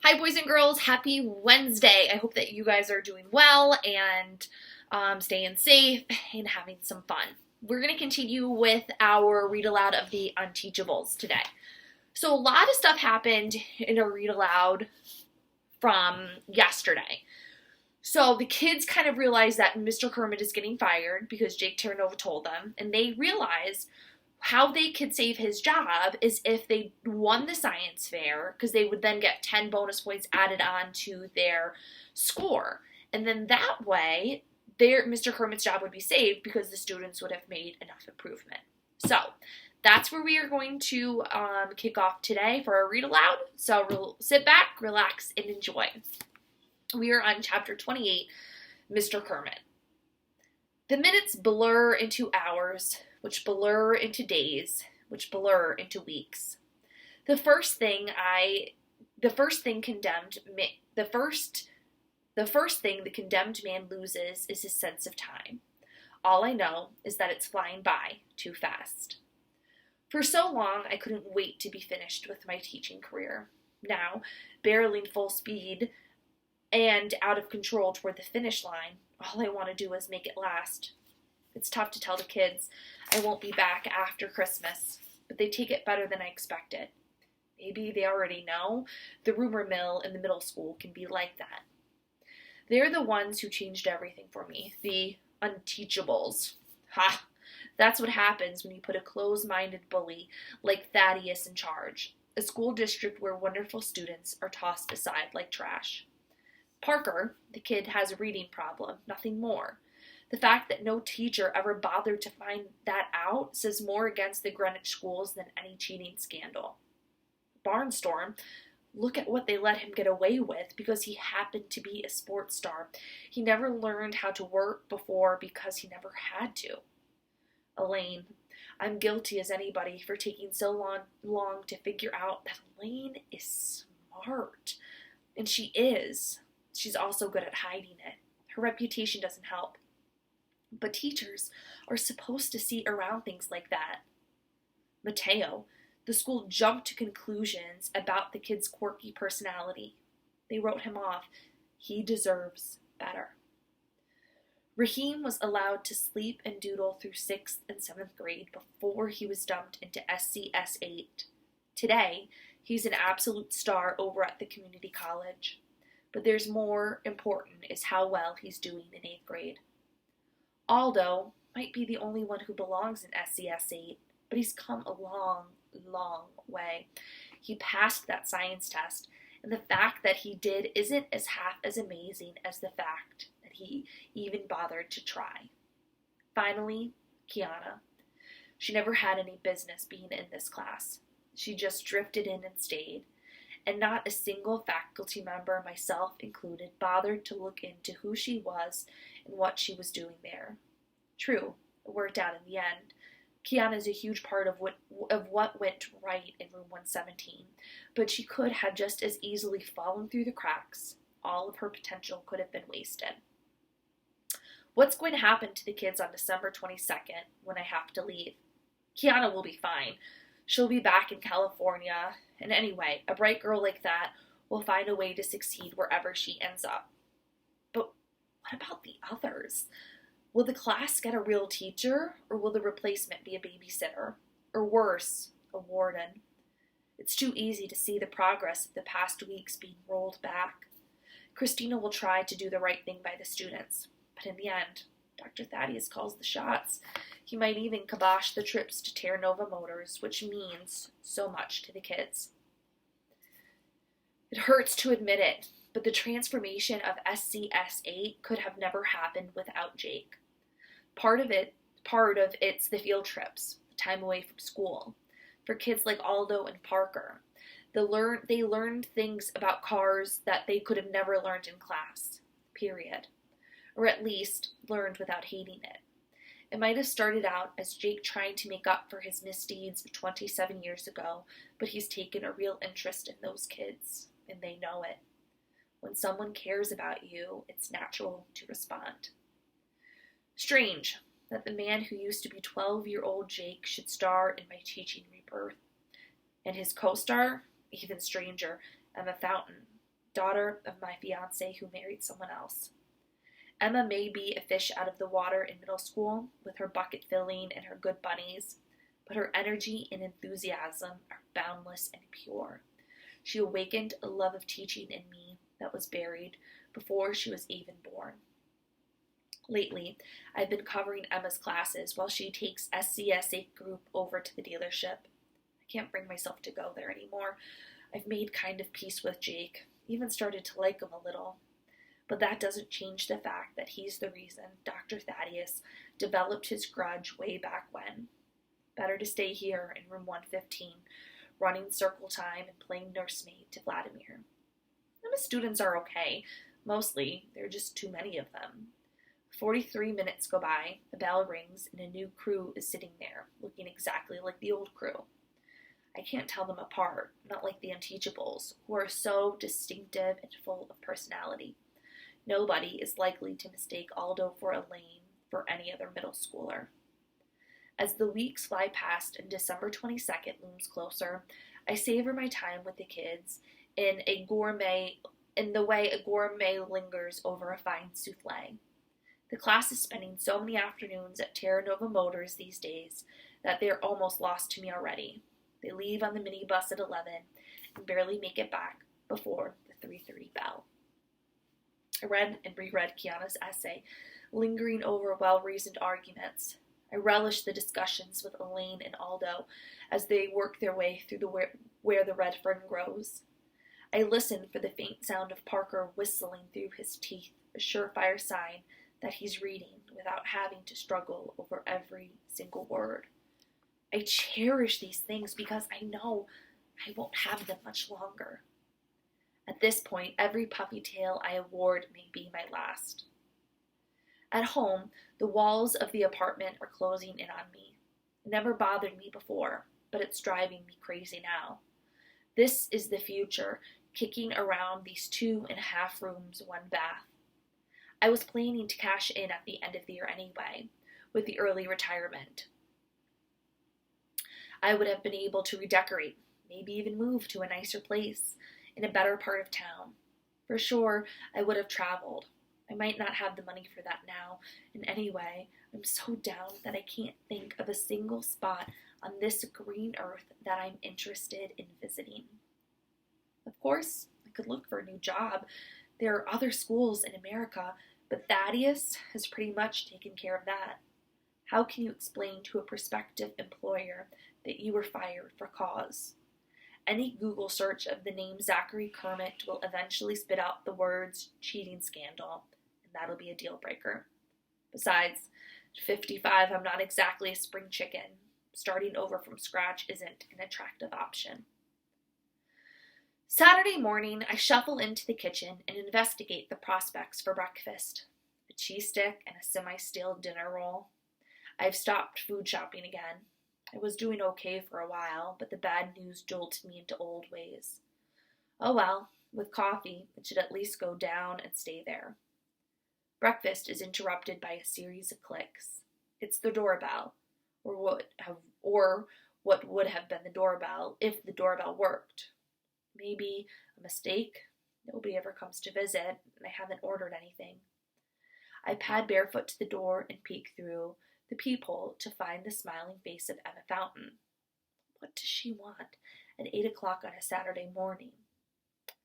Hi, boys and girls. Happy Wednesday. I hope that you guys are doing well and staying safe and having some fun. We're going to continue with our read aloud of the Unteachables today. So, a lot of stuff happened in a read aloud from yesterday. So, the kids kind of realized that Mr. Kermit is getting fired because Jake Terranova told them, and they realized how they could save his job is if they won the science fair, because they would then get 10 bonus points added on to their score. And then that way, Mr. Kermit's job would be saved because the students would have made enough improvement. So that's where we are going to kick off today for our read aloud. So sit back, relax, and enjoy. We are on chapter 28, Mr. Kermit. The minutes blur into hours, which blur into days, which blur into weeks. The first thing the thing the condemned man loses is his sense of time. All I know is that it's flying by too fast. For so long, I couldn't wait to be finished with my teaching career. Now, barreling full speed and out of control toward the finish line, all I want to do is make it last. It's tough to tell the kids I won't be back after Christmas, but they take it better than I expected. Maybe they already know the rumor mill in the middle school can be like that. They're the ones who changed everything for me, the Unteachables. Ha! That's what happens when you put a closed-minded bully like Thaddeus in charge, a school district where wonderful students are tossed aside like trash. Parker, the kid, has a reading problem, nothing more. The fact that no teacher ever bothered to find that out says more against the Greenwich schools than any cheating scandal. Barnstorm, look at what they let him get away with because he happened to be a sports star. He never learned how to work before because he never had to. Elaine, I'm guilty as anybody for taking so long to figure out that Elaine is smart. And she is. She's also good at hiding it. Her reputation doesn't help. But teachers are supposed to see around things like that. Mateo, the school jumped to conclusions about the kid's quirky personality. They wrote him off. He deserves better. Raheem was allowed to sleep and doodle through 6th and 7th grade before he was dumped into SCS 8. Today, he's an absolute star over at the community college. But there's more important is how well he's doing in 8th grade. Aldo might be the only one who belongs in SCS 8, but he's come a long, long way. He passed that science test, and the fact that he did isn't as half as amazing as the fact that he even bothered to try. Finally, Kiana. She never had any business being in this class. She just drifted in and stayed, and not a single faculty member, myself included, bothered to look into who she was and what she was doing there. True, it worked out in the end. Kiana is a huge part of what went right in room 117, but she could have just as easily fallen through the cracks. All of her potential could have been wasted. What's going to happen to the kids on December 22nd when I have to leave? Kiana will be fine. She'll be back in California, and anyway, a bright girl like that will find a way to succeed wherever she ends up. But what about the others? Will the class get a real teacher, or will the replacement be a babysitter? Or worse, a warden? It's too easy to see the progress of the past weeks being rolled back. Christina will try to do the right thing by the students, but in the end, Dr. Thaddeus calls the shots. He might even kibosh the trips to Terranova Motors, which means so much to the kids. It hurts to admit it, but the transformation of SCS 8 could have never happened without Jake. Part of it's the field trips, the time away from school. For kids like Aldo and Parker, they learned things about cars that they could have never learned in class, period. Or at least learned without hating it. It might have started out as Jake trying to make up for his misdeeds 27 years ago, but he's taken a real interest in those kids, and they know it. When someone cares about you, it's natural to respond. Strange that the man who used to be 12-year-old Jake should star in my teaching rebirth. And his co-star, even stranger, Emma Fountain, daughter of my fiance who married someone else. Emma may be a fish out of the water in middle school, with her bucket filling and her good bunnies, but her energy and enthusiasm are boundless and pure. She awakened a love of teaching in me that was buried before she was even born. Lately, I've been covering Emma's classes while she takes SCSA group over to the dealership. I can't bring myself to go there anymore. I've made kind of peace with Jake, even started to like him a little. But that doesn't change the fact that he's the reason Dr. Thaddeus developed his grudge way back when. Better to stay here in room 115, running circle time and playing nursemaid to Vladimir. And the students are okay. Mostly, there are just too many of them. 43 minutes go by, the bell rings, and a new crew is sitting there, looking exactly like the old crew. I can't tell them apart, not like the Unteachables, who are so distinctive and full of personality. Nobody is likely to mistake Aldo for Elaine for any other middle schooler. As the weeks fly past and December 22nd looms closer, I savor my time with the kids in the way a gourmet lingers over a fine souffle. The class is spending so many afternoons at Terra Nova Motors these days that they're almost lost to me already. They leave on the minibus at 11 and barely make it back before the 3:30 bell. I read and reread Kiana's essay, lingering over well-reasoned arguments. I relished the discussions with Elaine and Aldo as they work their way through where the red fern grows. I listened for the faint sound of Parker whistling through his teeth, a surefire sign that he's reading without having to struggle over every single word. I cherish these things because I know I won't have them much longer. At this point, every puppy tail I award may be my last. At home, the walls of the apartment are closing in on me. It never bothered me before, but it's driving me crazy now. This is the future, kicking around these 2.5 rooms, 1 bath. I was planning to cash in at the end of the year anyway, with the early retirement. I would have been able to redecorate, maybe even move to a nicer place in a better part of town. For sure, I would have traveled. I might not have the money for that now, and anyway, I'm so down that I can't think of a single spot on this green earth that I'm interested in visiting. Of course, I could look for a new job. There are other schools in America, but Thaddeus has pretty much taken care of that. How can you explain to a prospective employer that you were fired for cause? Any Google search of the name Zachary Kermit will eventually spit out the words cheating scandal, and that'll be a deal breaker. Besides, at 55, I'm not exactly a spring chicken. Starting over from scratch isn't an attractive option. Saturday morning, I shuffle into the kitchen and investigate the prospects for breakfast. A cheese stick and a semi-stale dinner roll. I've stopped food shopping again. I was doing okay for a while, but the bad news jolted me into old ways. Oh well, with coffee, it should at least go down and stay there. Breakfast is interrupted by a series of clicks. It's the doorbell, or what would have been the doorbell if the doorbell worked. Maybe a mistake. Nobody ever comes to visit, and I haven't ordered anything. I pad barefoot to the door and peek through the peephole to find the smiling face of Emma Fountain. What does she want at 8 o'clock on a Saturday morning?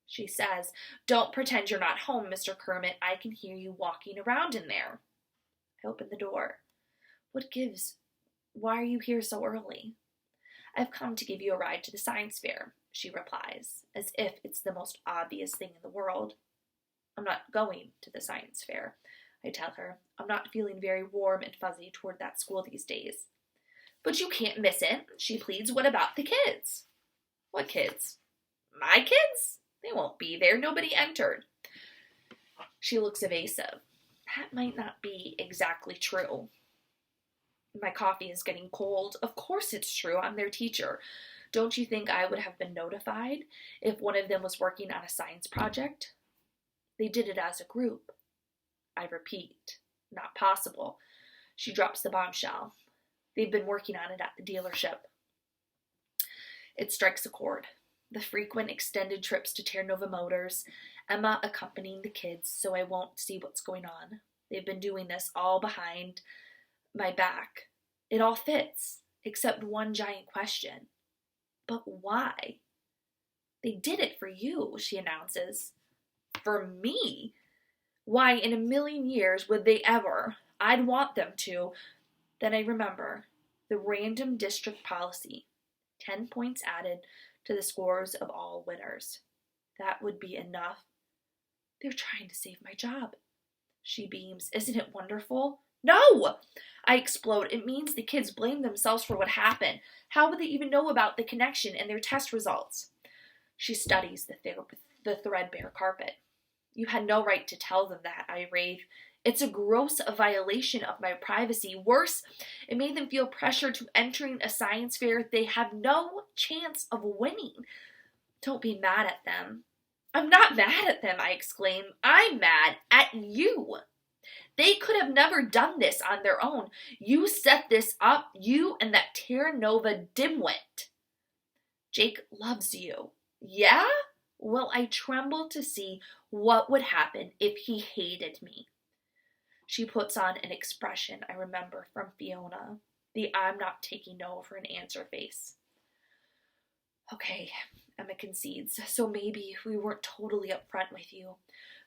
She says, "Don't pretend you're not home, Mr. Kermit. I can hear you walking around in there." I open the door. What gives? Why are you here so early? I've come to give you a ride to the science fair, she replies, as if it's the most obvious thing in the world. I'm not going to the science fair, I tell her. I'm not feeling very warm and fuzzy toward that school these days. But you can't miss it, she pleads. What about the kids? What kids? My kids? They won't be there. Nobody entered. She looks evasive. That might not be exactly true. My coffee is getting cold. Of course it's true. I'm their teacher. Don't you think I would have been notified if one of them was working on a science project? They did it as a group. I repeat, not possible. She drops the bombshell. They've been working on it at the dealership. It strikes a chord. The frequent extended trips to Terranova Motors, Emma accompanying the kids so I won't see what's going on. They've been doing this all behind my back. It all fits, except one giant question. But why? They did it for you, she announces. For me? Why in a million years would they ever? I'd want them to. Then I remember the random district policy. 10 points added to the scores of all winners. That would be enough. They're trying to save my job. She beams. Isn't it wonderful? No! I explode. It means the kids blame themselves for what happened. How would they even know about the connection and their test results? She studies the threadbare carpet. You had no right to tell them that, I rave. It's a gross violation of my privacy. Worse, it made them feel pressure to entering a science fair they have no chance of winning. Don't be mad at them. I'm not mad at them, I exclaim. I'm mad at you. They could have never done this on their own. You set this up, you and that Terranova dimwit. Jake loves you. Yeah? Well, I tremble to see what would happen if he hated me. She puts on an expression I remember from Fiona, the I'm not taking no for an answer face. Okay, Emma concedes, so maybe we weren't totally upfront with you,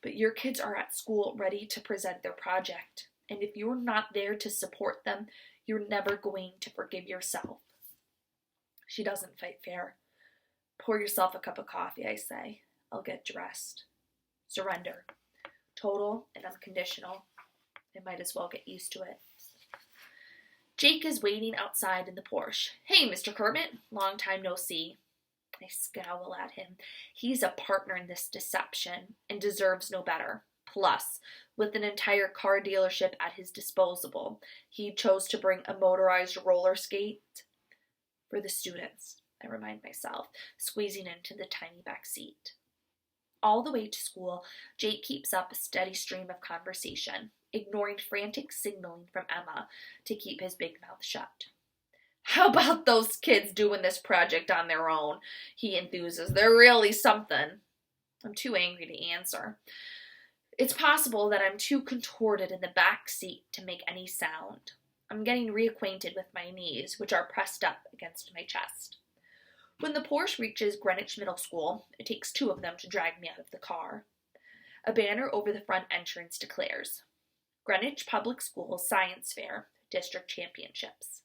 but your kids are at school ready to present their project, and if you're not there to support them, you're never going to forgive yourself. She doesn't fight fair. Pour yourself a cup of coffee, I say. I'll get dressed. Surrender. Total and unconditional. I might as well get used to it. Jake is waiting outside in the Porsche. Hey, Mr. Kermit. Long time no see. I scowl at him. He's a partner in this deception and deserves no better. Plus, with an entire car dealership at his disposal, he chose to bring a motorized roller skate for the students, I remind myself, squeezing into the tiny back seat. All the way to school, Jake keeps up a steady stream of conversation, ignoring frantic signaling from Emma to keep his big mouth shut. How about those kids doing this project on their own? He enthuses. They're really something. I'm too angry to answer. It's possible that I'm too contorted in the back seat to make any sound. I'm getting reacquainted with my knees, which are pressed up against my chest. When the Porsche reaches Greenwich Middle School, it takes two of them to drag me out of the car. A banner over the front entrance declares, Greenwich Public Schools Science Fair, District Championships.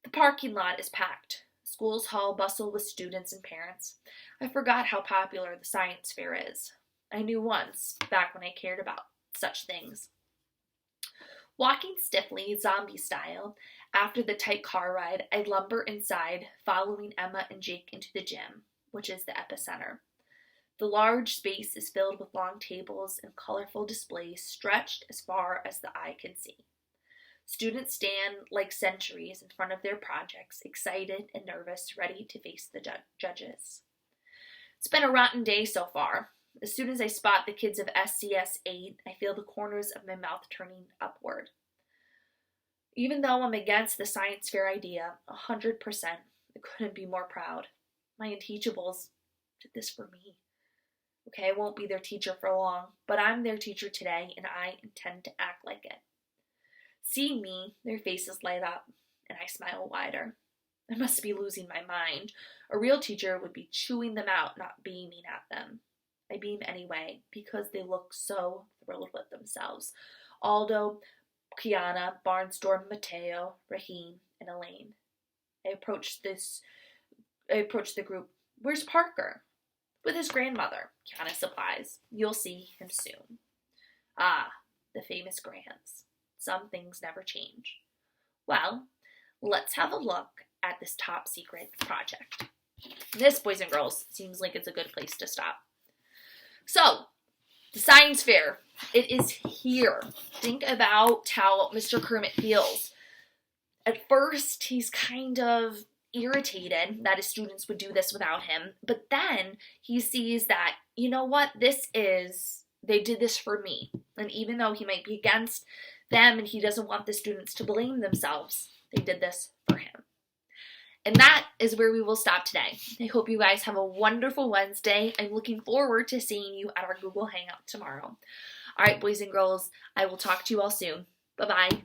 The parking lot is packed. School's hall bustle with students and parents. I forgot how popular the science fair is. I knew once, back when I cared about such things. Walking stiffly, zombie style, after the tight car ride, I lumber inside, following Emma and Jake into the gym, which is the epicenter. The large space is filled with long tables and colorful displays stretched as far as the eye can see. Students stand like sentries in front of their projects, excited and nervous, ready to face the judges. It's been a rotten day so far. As soon as I spot the kids of SCS 8, I feel the corners of my mouth turning upward. Even though I'm against the science fair idea, 100%, I couldn't be more proud. My Unteachables did this for me. Okay, I won't be their teacher for long, but I'm their teacher today, and I intend to act like it. Seeing me, their faces light up, and I smile wider. I must be losing my mind. A real teacher would be chewing them out, not beaming at them. I beam anyway, because they look so thrilled with themselves. Aldo, Kiana, Barnstorm, Mateo, Raheem, and Elaine. I approach the group. Where's Parker? With his grandmother, Kiana supplies. You'll see him soon. Ah, the famous grands. Some things never change. Well, let's have a look at this top secret project. This, boys and girls, seems like it's a good place to stop. So, the science fair, it is here. Think about how Mr. Kermit feels. At first, he's kind of irritated that his students would do this without him, but then he sees that, you know what, they did this for me. And even though he might be against them and he doesn't want the students to blame themselves, they did this for him. And that is where we will stop today. I hope you guys have a wonderful Wednesday. I'm looking forward to seeing you at our Google Hangout tomorrow. All right, boys and girls, I will talk to you all soon. Bye-bye.